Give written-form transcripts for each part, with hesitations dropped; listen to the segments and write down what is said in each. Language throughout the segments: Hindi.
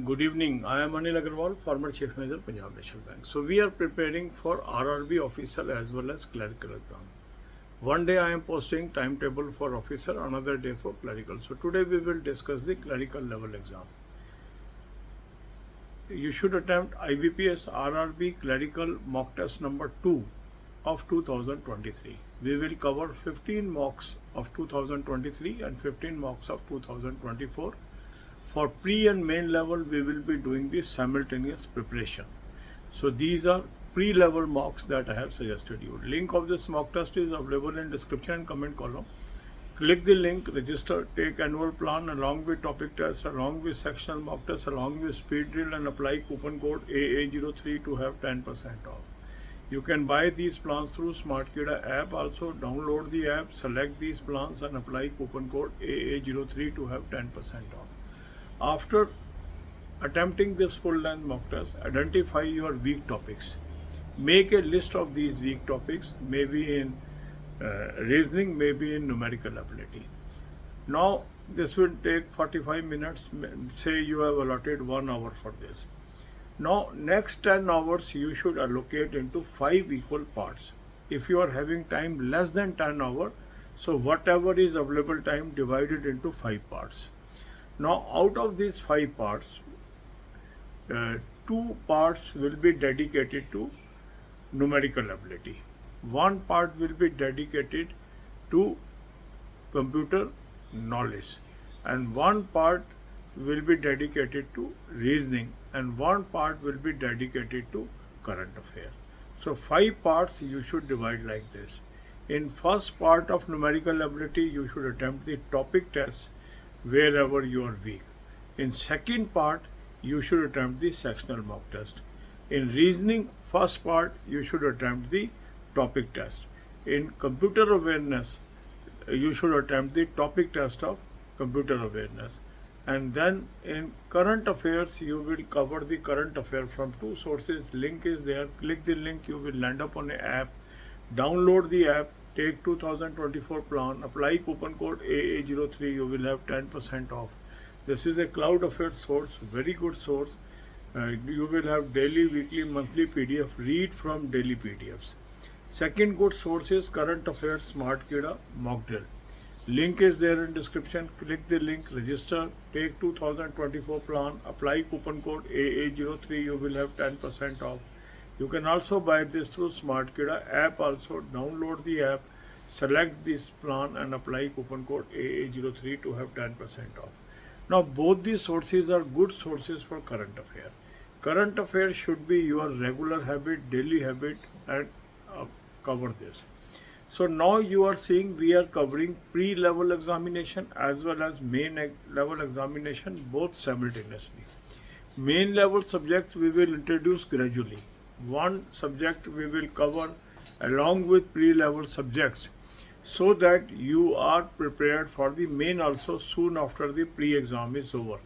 Good evening. I am Anil Agarwal, former Chief Manager, Punjab National Bank. So we are preparing for RRB officer as well as clerical exam. One day I am posting timetable for officer, another day for clerical. So today we will discuss the clerical level exam. You should attempt IBPS RRB clerical mock test number 2 of 2023. We will cover 15 mocks of 2023 and 15 mocks of 2024. For pre and main level, we will be doing the simultaneous preparation. So these are pre-level mocks that I have suggested you. Link of this mock test is available in description and comment column. Click the link, register, take annual plan along with topic test, along with sectional mock test, along with speed drill, and apply coupon code AA03 to have 10% off. You can buy these plans through SmartKida app. Also download the app, select these plans and apply coupon code AA03 to have 10% off. After attempting this full length mock test, identify your weak topics. Make a list of these weak topics, maybe in reasoning, maybe in numerical ability. Now this will take 45 minutes. Say you have allotted 1 hour for this. Now next 10 hours you should allocate into 5 equal parts. If you are having time less than 10 hours, so whatever is available time divided into 5 parts. Now out of these 5 parts, 2 parts will be dedicated to numerical ability. 1 part will be dedicated to computer knowledge, and 1 part will be dedicated to reasoning, and 1 part will be dedicated to current affair. So 5 parts you should divide like this. In first part of numerical ability, you should attempt the topic test wherever you are weak. In second part, you should attempt the sectional mock test. In reasoning first part, you should attempt the topic test. In computer awareness, you should attempt the topic test of computer awareness. And then in current affairs, you will cover the current affair from 2 sources. Link is there. Click the link, you will land up on an app. Download the app, take 2024 plan, apply coupon code AA03, you will have 10% off. This is a cloud affairs source, very good source. You will have daily, weekly, monthly PDF, read from daily PDFs. Second good source is current affairs SmartKida mock drill. Link is there in description. Click the link, register, take 2024 plan, apply coupon code AA03, you will have 10% off. You can also buy this through SmartKida app. Also download the app, select this plan and apply coupon code AA03 to have 10% off. Now both these sources are good sources for current affair. Current affair should be your regular habit, daily habit, and cover this. So now you are seeing we are covering pre-level examination as well as main level examination both simultaneously. Main level subjects we will introduce gradually. One subject we will cover along with pre-level subjects, so that you are prepared for the main also soon after the pre-exam is over.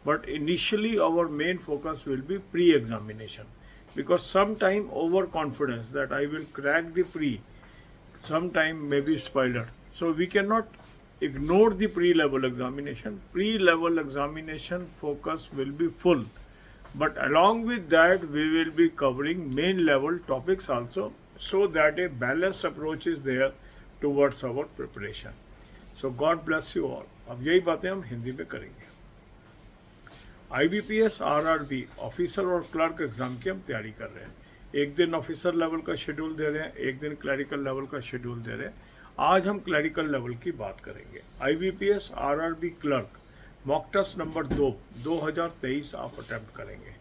But initially our main focus will be pre-examination, because sometime overconfidence that I will crack the pre, sometime may be spoiled. So we cannot ignore the pre-level examination. Pre-level examination focus will be full. But along with that, we will be covering main level topics also, so that a balanced approach is there towards our preparation. So God bless you all. अब यही बातें हम हिंदी में करेंगे. IBPS RRB ऑफिसर और क्लर्क एग्जाम की हम तैयारी कर रहे हैं. एक दिन ऑफिसर लेवल का शेड्यूल दे रहे हैं, एक दिन क्लरिकल लेवल का शेड्यूल दे रहे हैं. आज हम क्लरिकल लेवल की बात करेंगे. IBPS RRB clerk mock test number 2 2023 आप अटैम्प्ट करेंगे.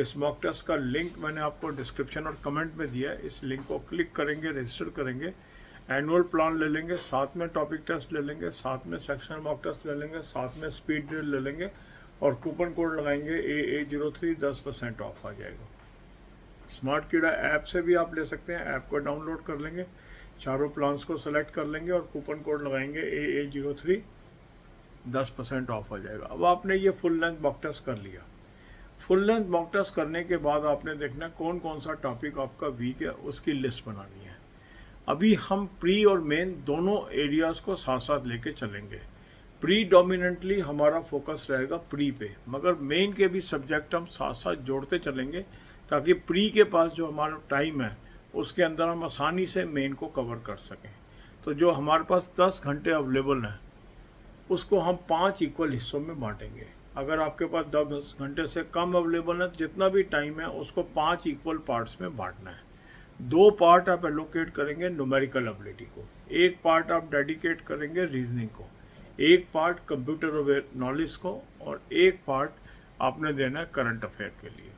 इस मॉक टेस्ट का लिंक मैंने आपको डिस्क्रिप्शन और कमेंट में दिया है. इस लिंक को क्लिक करेंगे, रजिस्टर करेंगे, एनुअल प्लान ले लेंगे, साथ में टॉपिक टेस्ट ले लेंगे, साथ में सेक्शनल मॉक टेस्ट ले लेंगे, साथ में स्पीड ड्रिल ले लेंगे और कूपन कोड लगाएंगे AA03, 10% ऑफ आ जाएगा. SmartKida ऐप से भी आप ले सकते हैं. ऐप को डाउनलोड कर लेंगे, चारों प्लान्स को सेलेक्ट कर लेंगे और कूपन कोड लगाएंगे AA03, 10% ऑफ आ जाएगा. अब आपने ये फुल लेंथ मॉक टेस्ट कर लिया. फुल लेंथ मॉक टेस्ट करने के बाद आपने देखना कौन कौन सा टॉपिक आपका वीक है, उसकी लिस्ट बनानी है. अभी हम प्री और मेन दोनों एरियाज़ को साथ साथ लेके चलेंगे. प्रीडोमिनेंटली हमारा फोकस रहेगा प्री पे, मगर मेन के भी सब्जेक्ट हम साथ साथ जोड़ते चलेंगे ताकि प्री के पास जो हमारा टाइम है उसके अंदर हम आसानी से मेन को कवर कर सकें। तो जो हमारे पास 10 घंटे अवेलेबल हैं उसको हम 5 इक्वल हिस्सों में बांटेंगे। अगर आपके पास 10 घंटे से कम अवेलेबल है तो जितना भी टाइम है उसको 5 इक्वल पार्ट्स में बांटना है। 2 पार्ट आप एलोकेट करेंगे न्यूमेरिकल एबिलिटी को, 1 पार्ट आप डेडिकेट करेंगे रीजनिंग को, 1 पार्ट कंप्यूटर अवेयर नॉलेज को और 1 पार्ट आपने देना है करंट अफेयर के लिए।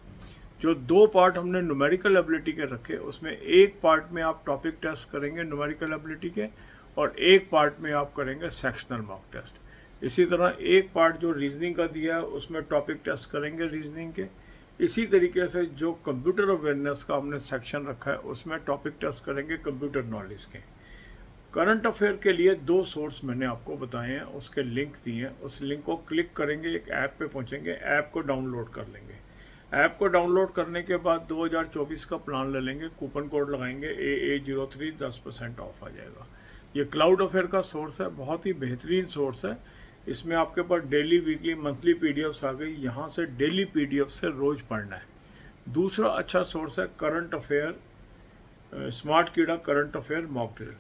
जो 2 पार्ट हमने न्यूमेरिकल एबिलिटी के रखे उसमें 1 पार्ट में आप टॉपिक टेस्ट करेंगे न्यूमेरिकल एबिलिटी के और 1 पार्ट में आप करेंगे सेक्शनल मॉक टेस्ट। इसी तरह 1 पार्ट जो रीजनिंग का दिया है उसमें टॉपिक टेस्ट करेंगे रीजनिंग के। इसी तरीके से जो कंप्यूटर अवेयरनेस का हमने सेक्शन रखा है उसमें टॉपिक टेस्ट करेंगे कंप्यूटर नॉलेज के। करंट अफेयर के लिए 2 सोर्स मैंने आपको बताए हैं, उसके लिंक दिए हैं। उस लिंक को क्लिक करेंगे, एक ऐप पे पहुंचेंगे, ऐप को डाउनलोड कर लेंगे। ऐप को डाउनलोड करने के बाद 2024 का प्लान ले लेंगे, कूपन कोड लगाएंगे AA03, 10% ऑफ आ जाएगा। ये क्लाउड अफेयर का सोर्स है, बहुत ही बेहतरीन सोर्स है। इसमें आपके पास डेली, वीकली, मंथली पीडीएफ्स आ गई, यहाँ से डेली पीडीएफ से रोज़ पढ़ना है। दूसरा अच्छा सोर्स है करंट अफेयर, स्मार्ट कीड़ा करंट अफेयर मॉक ड्रिल।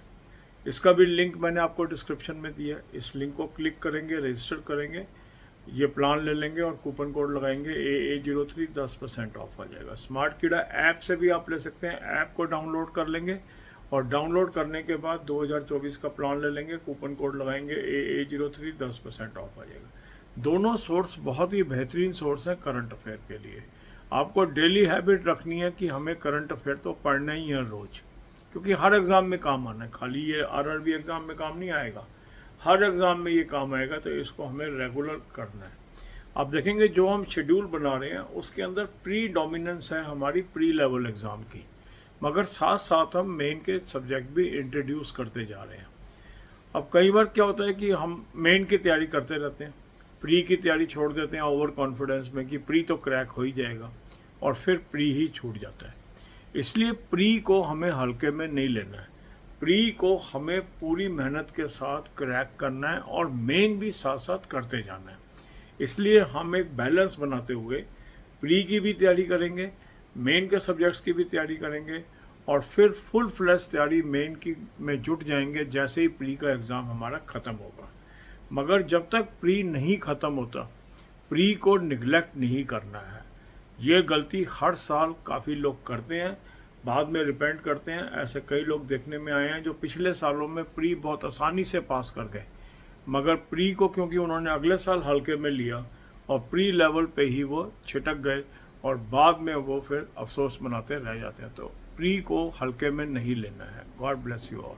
इसका भी लिंक मैंने आपको डिस्क्रिप्शन में दिया है। इस लिंक को क्लिक करेंगे, रजिस्टर करेंगे, ये प्लान ले लेंगे और कूपन कोड लगाएंगे AA03, 10% ऑफ आ जाएगा। स्मार्ट कीड़ा ऐप से भी आप ले सकते हैं, ऐप को डाउनलोड कर लेंगे और डाउनलोड करने के बाद 2024 का प्लान ले लेंगे, कूपन कोड लगाएंगे AA03, 10% ऑफ आ जाएगा। दोनों सोर्स बहुत ही बेहतरीन सोर्स हैं करंट अफेयर के लिए। आपको डेली हैबिट रखनी है कि हमें करंट अफेयर तो पढ़ना ही है रोज़, क्योंकि हर एग्ज़ाम में काम आना है, खाली ये RRB एग्ज़ाम में काम नहीं आएगा, हर एग्ज़ाम में ये काम आएगा। तो इसको हमें रेगुलर करना है। आप देखेंगे जो हम शेड्यूल बना रहे हैं उसके अंदर प्री डोमिनेंस है हमारी प्री लेवल एग्ज़ाम की, मगर साथ साथ हम मेन के सब्जेक्ट भी इंट्रोड्यूस करते जा रहे हैं। अब कई बार क्या होता है कि हम मेन की तैयारी करते रहते हैं, प्री की तैयारी छोड़ देते हैं ओवर कॉन्फिडेंस में कि प्री तो क्रैक हो ही जाएगा, और फिर प्री ही छूट जाता है। इसलिए प्री को हमें हल्के में नहीं लेना है, प्री को हमें पूरी मेहनत के साथ क्रैक करना है और मेन भी साथ साथ करते जाना है। इसलिए हम एक बैलेंस बनाते हुए प्री की भी तैयारी करेंगे, मेन के सब्जेक्ट्स की भी तैयारी करेंगे और फिर फुल फ्लैश तैयारी मेन की में जुट जाएंगे जैसे ही प्री का एग्ज़ाम हमारा ख़त्म होगा। मगर जब तक प्री नहीं ख़त्म होता, प्री को निगलेक्ट नहीं करना है। ये गलती हर साल काफ़ी लोग करते हैं, बाद में रिपेंट करते हैं। ऐसे कई लोग देखने में आए हैं जो पिछले सालों में प्री बहुत आसानी से पास कर गए, मगर प्री को क्योंकि उन्होंने अगले साल हल्के में लिया और प्री लेवल पे ही वो छिटक गए और बाद में वो फिर अफसोस मनाते रह जाते हैं। तो प्री को हल्के में नहीं लेना है। God bless you all.